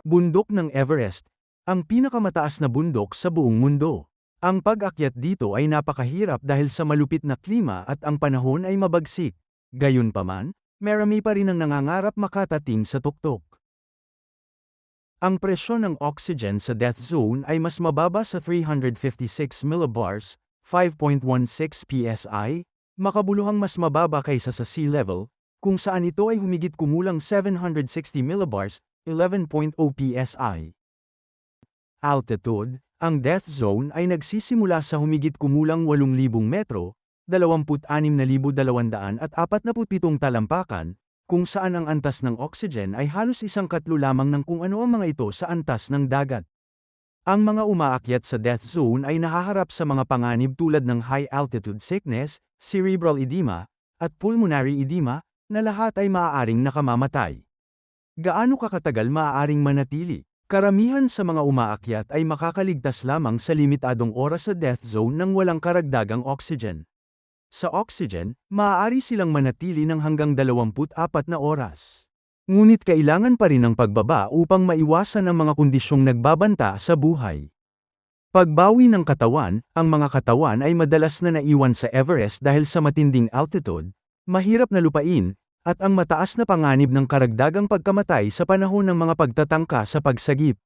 Bundok ng Everest, ang pinakamataas na bundok sa buong mundo. Ang pag-akyat dito ay napakahirap dahil sa malupit na klima at ang panahon ay mabagsik. Gayunpaman, marami pa rin ang nangangarap makatating sa tuktok. Ang presyon ng oxygen sa death zone ay mas mababa sa 356 millibars, 5.16 psi, makabuluhang mas mababa kaysa sa sea level, kung saan ito ay humigit kumulang 760 millibars, 11.0 psi. Altitude, ang death zone ay nagsisimula sa humigit kumulang 8,000 metro, 26,247 talampakan, kung saan ang antas ng oxygen ay halos 1/4 lamang ng kung ano ang mga ito sa antas ng dagat. Ang mga umaakyat sa death zone ay nahaharap sa mga panganib tulad ng high altitude sickness, cerebral edema, at pulmonary edema, na lahat ay maaaring nakamamatay. Gaano kakatagal maaaring manatili? Karamihan sa mga umaakyat ay makakaligtas lamang sa limitadong oras sa death zone nang walang karagdagang oxygen. Sa oxygen, maaari silang manatili ng hanggang 24 na oras. Ngunit kailangan pa rin ng pagbaba upang maiwasan ang mga kondisyong nagbabanta sa buhay. Pagbawi ng katawan, ang mga katawan ay madalas na naiwan sa Everest dahil sa matinding altitude, mahirap na lupain, at ang mataas na panganib ng karagdagang pagkamatay sa panahon ng mga pagtatangka sa pagsagip.